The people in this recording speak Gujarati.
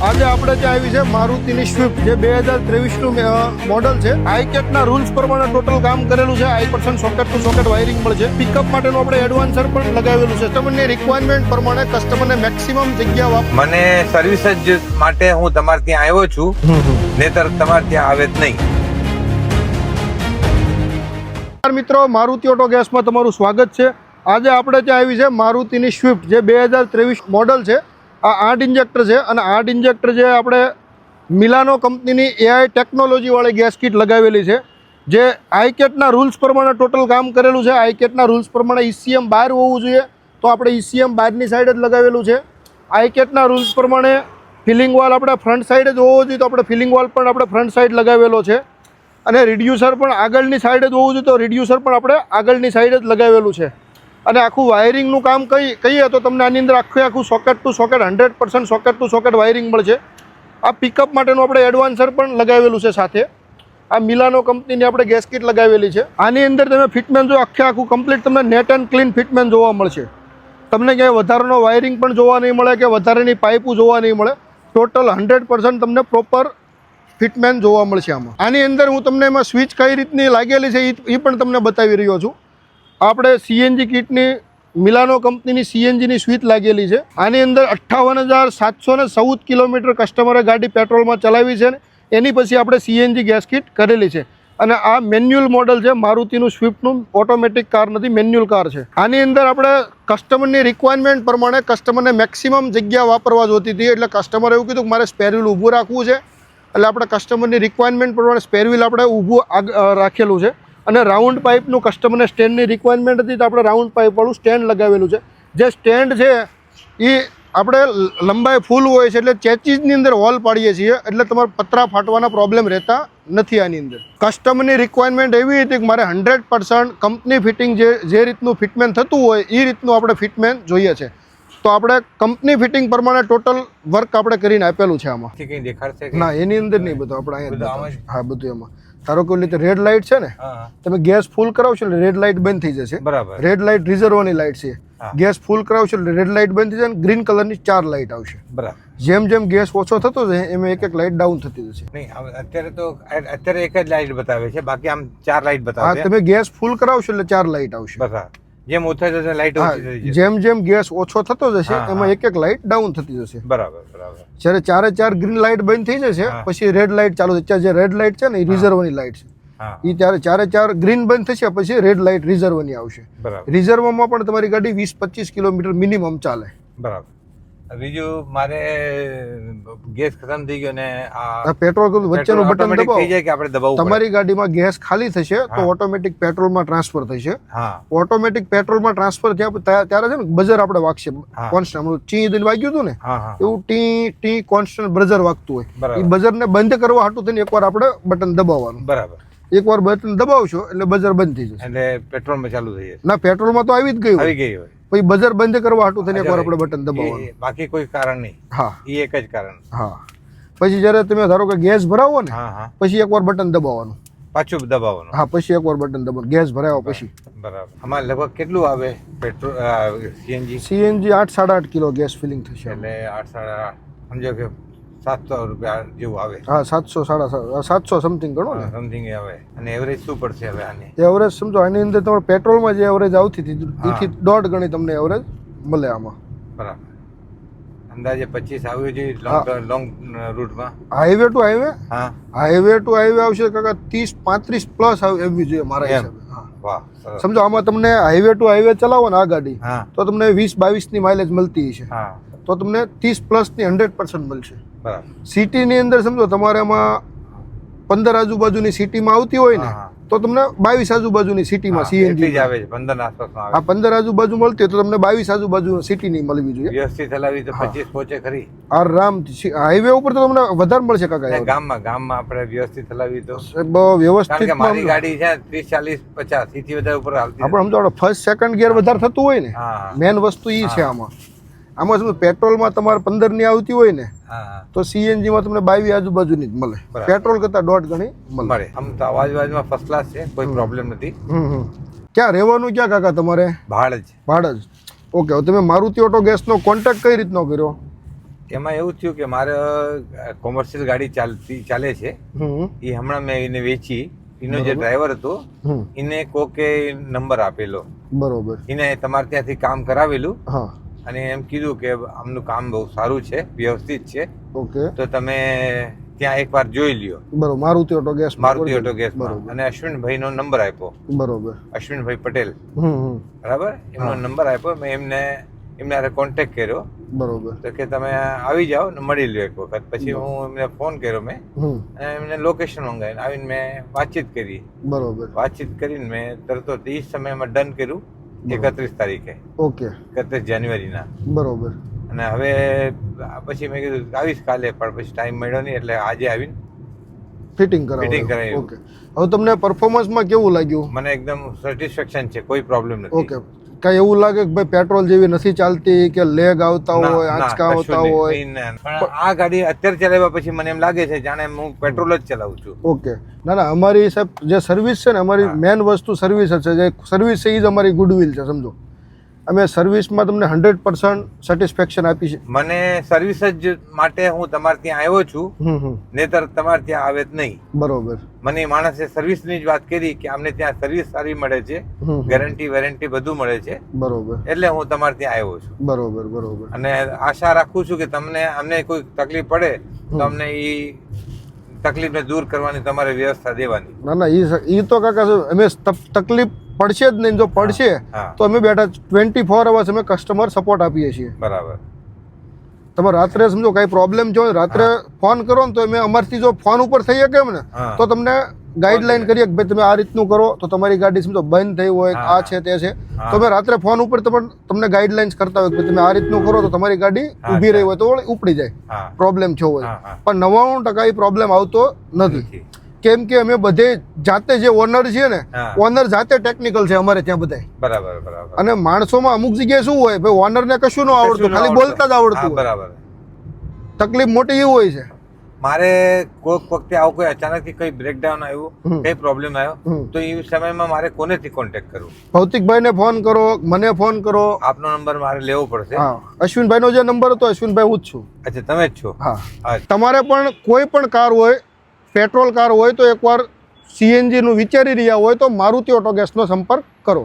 આજે આપણે ત્યાં આવી છે મારુતિની સ્વિફ્ટ જે 2023 નું મોડલ છે. આઈકેટના રૂલ્સ પ્રમાણે ટોટલ કામ કરેલું છે. આઈ% સોકેટ ટુ સોકેટ વાયરિંગ પણ છે. પિકઅપ માટેનું આપણે એડવાન્સર પણ લગાવેલું છે. કસ્ટમરની રિક્વાયરમેન્ટ પ્રમાણે કસ્ટમરને મેક્સિમમ જગ્યા મને સર્વિસ જ માટે હું તમારે ત્યાં આવ્યો છું, નહીતર તમારે ત્યાં આવે જ નહીં. મિત્રો, મારુતિ ઓટો ગેસમાં તમારું સ્વાગત છે. આજે આપણે ત્યાં આવી છે મારુતિની સ્વિફ્ટ જે 2023 મોડલ છે. આ 8 ઇન્જેક્ટર છે અને 8 ઇન્જેક્ટર જે આપણે મિલાનો કંપનીની AI ટેકનોલોજીવાળી ગેસ કીટ લગાવેલી છે. જે આઈકેટના રૂલ્સ પ્રમાણે ટોટલ કામ કરેલું છે. આઈકેટના રૂલ્સ પ્રમાણે ECM 12 હોવું જોઈએ, તો આપણે ECM 12ની સાઈડ જ લગાવેલું છે. આઈકેટના રૂલ્સ પ્રમાણે ફિલિંગ વાલ આપણે ફ્રન્ટ સાઈડ જ હોવો જોઈએ, તો આપણે ફિલિંગ વાલ પણ આપણે ફ્રન્ટ સાઈડ લગાવેલો છે. અને રિડ્યુસર પણ આગળની સાઈડ જ હોવું જોઈએ, તો રિડ્યુસર પણ આપણે આગળની સાઈડ જ લગાવેલું છે. અને આખું વાયરિંગનું કામ કહીએ તો તમને આની અંદર આખું socket to socket 100% socket to socket wiring મળશે. આ પિકઅપ માટેનું આપણે એડવાન્સર પણ લગાવેલું છે સાથે. આ મિલાનો કંપનીની આપણે ગેસ કીટ લગાવેલી છે. આની અંદર તમે ફિટમેન જો આખું કમ્પ્લીટ તમને નેટ એન્ડ ક્લીન ફિટમેન જોવા મળશે. તમને ક્યાંય વધારાનો વાયરિંગ પણ જોવા નહીં મળે કે વધારાની પાઇપો જોવા નહીં મળે. ટોટલ 100% તમને પ્રોપર ફિટમેન જોવા મળશે આમાં. આની અંદર હું તમને એમાં સ્વિચ કઈ રીતની લાગેલી છે એ પણ તમને બતાવી રહ્યો છું. આપણે CNG કીટની મિલાનો કંપનીની CNGની સ્વિચ લાગેલી છે. આની અંદર 58,714 કિલોમીટર કસ્ટમરે ગાડી પેટ્રોલમાં ચલાવી છે. એની પછી આપણે CNG ગેસ કીટ કરેલી છે. અને આ મેન્યુઅલ મોડલ છે. મારુતિનું સ્વિફ્ટનું ઓટોમેટિક કાર નથી, મેન્યુઅલ કાર છે. આની અંદર આપણે કસ્ટમરની રિક્વાયરમેન્ટ પ્રમાણે કસ્ટમરને મેક્સિમમ જગ્યા વાપરવા જોતી હતી, એટલે કસ્ટમરે એવું કીધું કે મારે સ્પેર વ્હીલ ઊભું રાખવું છે. એટલે આપણે કસ્ટમરની રિક્વાયરમેન્ટ પ્રમાણે સ્પેર વ્હીલ આપણે ઊભું રાખેલું છે. અને રાઉન્ડ પાઇપનું કસ્ટમરને સ્ટેન્ડની રિક્વાયરમેન્ટ હતી, તો આપણે રાઉન્ડ પાઇપવાળું સ્ટેન્ડ લગાવેલું છે. જે સ્ટેન્ડ છે એ આપણે લંબાઈ ફૂલ હોય છે, એટલે ચેચીસની અંદર હોલ પાડીએ છીએ, એટલે તમારે પતરા ફાટવાના પ્રોબ્લેમ રહેતા નથી. આની અંદર કસ્ટમરની રિક્વાયરમેન્ટ એવી હતી કે મારે 100% કંપની ફિટિંગ જે રીતનું ફિટમેન થતું હોય એ રીતનું આપણે ફિટમેન જોઈએ છે. તો આપણે કંપની ફિટિંગ પ્રમાણે ટોટલ વર્ક આપણે કરીને આપેલું છે. આમાં કંઈ દેખાડશે ના, એની અંદર નહીં, બધું આપણે અહીંયા. હા, બધું એમાં. ધારો કે રીતે રેડ લાઇટ છે ને, તમે ગેસ ફૂલ કરાવશો એટલે રેડ લાઇટ બંધ થઈ જશે. બરાબર. રેડ લાઇટ રિઝર્વની લાઇટ છે. ગેસ ફૂલ કરાવશો એટલે રેડ લાઇટ બંધ થઈ જાય, ગ્રીન કલરની 4 લાઇટ આવશે. બરાબર. જેમ જેમ ગેસ ઓછો થતો જાય એમ એક લાઇટ ડાઉન થતી જશે. નહીં, અત્યારે એક જ લાઇટ બતાવે છે, બાકી આમ 4 લાઇટ બતાવે છે. હા, તમે ગેસ ફૂલ કરાવશો એટલે 4 લાઇટ આવશે. બરાબર. જેમ ઓછો થશે લાઇટ ઓછી થઈ જશે. જેમ જેમ ગેસ ઓછો થતો જશે એમાં એક લાઇટ ડાઉન થતી જશે. બરાબર. જ્યારે 4 ગ્રીન લાઇટ બંધ થઈ જશે પછી રેડ લાઇટ ચાલુ થશે. જે રેડ લાઇટ છે ને એ રિઝર્વની લાઇટ છે. એ ત્યારે 4 ગ્રીન બંધ થશે પછી રેડ લાઇટ રિઝર્વની આવશે. રિઝર્વમાં પણ તમારી ગાડી 20-25 કિલોમીટર મિનિમમ ચાલે. બરાબર. બીજું મારે ગેસ ખતમ થઈ ગયો ને આ પેટ્રોલ વચ્ચેનું બટન દબાવો, તમારી ગાડીમાં ગેસ ખાલી થશે તો ઓટોમેટિક પેટ્રોલમાં ટ્રાન્સફર થશે. ઓટોમેટિક પેટ્રોલમાં ટ્રાન્સફર થયા ત્યારે છે ને બઝર આપણે વાગશે. કોન્સ્ટન્ટ ચી દઈને વાગ્યું હતું ને એવું ટી કોન્સ્ટન્ટ બઝર વાગતું હોય. એ બઝરને બંધ કરવા હાટું થઈને એકવાર આપણે બટન દબાવવાનું. બરાબર. એકવાર બટન દબાવશો એટલે બઝર બંધ થઈ જશે. એટલે પેટ્રોલમાં ચાલુ થઈ જશે. ના, પેટ્રોલમાં તો આવી જ ગયું હોય. પછી બઝર બંધ કરવા હાટું થઈને એકવાર આપણે બટન દબાવવાનું. બાકી કોઈ કારણ નહીં. હા, એ એક જ કારણ. હા. પછી જ્યારે તમે ધારો કે ગેસ ભરાવો ને પછી એકવાર બટન દબાવવાનું. પાછું દબાવવાનું. હા, પછી એકવાર બટન દબાવવાનું ગેસ ભરાયો પછી. બરાબર. આમાં લગભગ કેટલું આવે petrol CNG 8-8.5 kilo gas filling થશે. એટલે 8-8.5 સમજો કે 700 રૂપિયા જેવું આવે. હા, 700 સમથિંગ ગણો ને, સમથિંગ આવે. અને એવરેજ શું પડશે હવે આની? એવરેજ સમજો આની અંદર તમારે પેટ્રોલમાં જે એવરેજ આવતી હતી એથી 1.5 ગણી તમને એવરેજ મળે આમાં. બરાબર. અંદાજે 25 આવ્યું જોઈએ લોંગ રૂટમાં. Highway to highway. હા, હાઈવે ટુ હાઈવે આવશે કાકા 30-35 પ્લસ આવવી જોઈએ મારા હિસાબે. વાહ. સમજો આમાં તમને હાઈવે ટુ હાઈવે ચલાવો ને આ ગાડી તો તમને 20-22 ની માઇલેજ મળતી છે. તો તમને 30+ ની 100% મળશે. બરાબર. સિટીની અંદર સમજો તમારે એમાં 15 આજુબાજુની સિટીમાં આવતી હોય ને તો તમને 22 આજુબાજુની સિટીમાં CNG આવે છે. 15 ના આસપાસમાં આવે. હા, 15 આજુબાજુ મળતી હોય તો તમને 22 આજુબાજુ સિટીની મળવી જોઈએ. વ્યવસ્થિત ચલાવી તો 25 પહોંચે ખરી. આરામ હાઈવે ઉપર તો તમને વધારે મળશે કાકા. ગામમાં આપણે વ્યવસ્થિત ચલાવી તો વ્યવસ્થિત. મારી ગાડી છે 30-40-50 થી વધારે ઉપર હાલતી. આપણે સમજો ફર્સ્ટ સેકન્ડ ગિયર વધારે થતું હોય ને, મેન વસ્તુ એ છે આમાં. સમજો પેટ્રોલમાં તમારે 15 ની આવતી હોય ને તો CNG માં તમને 22 આજુબાજુની જ મળે. પેટ્રોલ કરતા 1.5 ગણી મળે. આમ તો અવાજમાં ફર્સ્ટ ક્લાસ છે, કોઈ પ્રોબ્લેમ નથી. ક્યાં રહેવાનું ક્યાં કાકા તમારે? ભાડજ. ઓકે, તમે મારુતિ ઓટો ગેસનો કોન્ટેક્ટ કઈ રીતનો કર્યો? એમાં એવું થયું કે મારે કોમર્શિયલ ગાડી ચાલે છે. એ હમણાં મેં એને વેચી. એનો જે ડ્રાઈવર હતો એને કોકે નંબર આપેલો. બરોબર. એને તમારે ત્યાંથી કામ કરાવેલું હા. અને એમ કીધું કે આમનું કામ બહુ સારું છે, વ્યવસ્થિત છે. ઓકે. તો તમે ત્યાં એકવાર જોઈ લ્યો. બરોબર. Maruti auto gas. Maruti auto ગેસમાં. અને અશ્વિનભાઈ નો નંબર આપ્યો. બરોબર. અશ્વિનભાઈ પટેલ. બરાબર. એમનો નંબર આપ્યો. મેં એમને કોન્ટેક્ટ કર્યો. બરોબર. તો કે તમે આવી જાઓ ને મળી લ્યો એક વખત. પછી હું એમને ફોન કર્યો મેં અને એમને લોકેશન મંગાવીને આવીને મેં વાતચીત કરી. બરોબર. વાતચીત કરીને મેં તરત જ એ સમયમાં ડન કર્યું 31 તારીખે. ઓકે. 31 જાન્યુઆરીના. બરોબર. અને હવે પછી મેં કીધું આવીશ કાલે, પણ પછી ટાઈમ મળ્યો નહીં એટલે આજે આવીને ફિટિંગ કરાવ્યું. ઓકે. હવે તમને પરફોર્મન્સમાં કેવું લાગ્યું? મને એકદમ સેટિસ્ફેક્શન છે, કોઈ પ્રોબ્લેમ નથી. ઓકે. કઈ એવું લાગે કે ભાઈ પેટ્રોલ જેવી નથી ચાલતી કે લેગ આવતા હોય, આંચકા આવતા હોય? પણ આ ગાડી અત્યારે ચલાવ્યા પછી મને એમ લાગે છે જાણે હું પેટ્રોલ જ ચલાવું છું. ઓકે. ના ના, અમારી સાહેબ જે સર્વિસ છે ને, અમારી મેન વસ્તુ સર્વિસ જ છે. જે સર્વિસ છે એ જ અમારી ગુડવિલ છે, સમજો. અમે સર્વિસમાં તમને 100% સેટિસ્ફેક્શન આપી છે. મને સર્વિસ જ માટે હું તમારે ત્યાં આવ્યો છું, નહીતર તમારે ત્યાં આવે જ નહીં. બરોબર. મને માણસે સર્વિસની જ વાત કરી કે અમને ત્યાં સર્વિસ સારી મળે છે, ગેરંટી વેરંટી બધું મળે છે. બરોબર. એટલે હું તમારે ત્યાં આવ્યો છું. બરોબર. બરોબર. અને આશા રાખું છું કે તમને અમને કોઈ તકલીફ પડે તો અમને એ તકલીફને દૂર કરવાની તમારે વ્યવસ્થા દેવાની. ના ના, એ તો કાકા અમે તકલીફ પડશે જ નહીં. જો પડશે તો અમે બેઠા 24 અવર્સ અમે કસ્ટમર સપોર્ટ આપીએ છીએ. બરાબર. તમે રાત્રે સમજો કઈ પ્રોબ્લેમ જો રાત્રે ફોન કરો ને તો અમે અમારથી જો ફોન ઉપર થઈ શકે એમ ને તો તમને ગાઈડલાઈન કરીએ કે ભાઈ તમે આ રીતનું કરો તો તમારી ગાડી સમજો બંધ થઈ હોય, આ છે તે છે, તો અમે રાત્રે ફોન ઉપર તમને ગાઈડલાઇન્સ કરતા હોય કે તમે આ રીતનું કરો તો તમારી ગાડી ઊભી રહી હોય તો ઉપડી જાય, પ્રોબ્લેમ થયો હોય. પણ 99% એ પ્રોબ્લેમ આવતો નથી. કેમ કે અમે બધે જાતે જે ઓનર છે ને, ઓનર જાતે ટેકનિકલ છે અમારે ત્યાં બધા. બરાબર. બરાબર. અને માણસોમાં અમુક જગ્યાએ શું હોય, ભાઈ ઓનર ને કશું ન આવડતું, ખાલી બોલતા જ આવડતું. બરાબર. તકલીફ મોટી એવું હોય છે. મારે કોઈક વખતે આવું કોઈ અચાનક કઈ બ્રેકડાઉન આવ્યું, કઈ પ્રોબ્લેમ આવ્યો તો એ સમયમાં મારે કોનેથી કોન્ટેક્ટ કરવું? ભૌતિકભાઈ ને ફોન કરો, મને ફોન કરો. આપનો નંબર મારે લેવો પડશે? હા. અશ્વિનભાઈ નો જે નંબર હતો, અશ્વિનભાઈ હું જ છું. અચ્છા, તમે જ છો? હા. તમારે પણ કોઈ પણ કાર હોય, પેટ્રોલ કાર હોય તો એકવાર CNG નું વિચારી રહ્યા હોય તો મારુતિ ઓટો ગેસનો સંપર્ક કરો.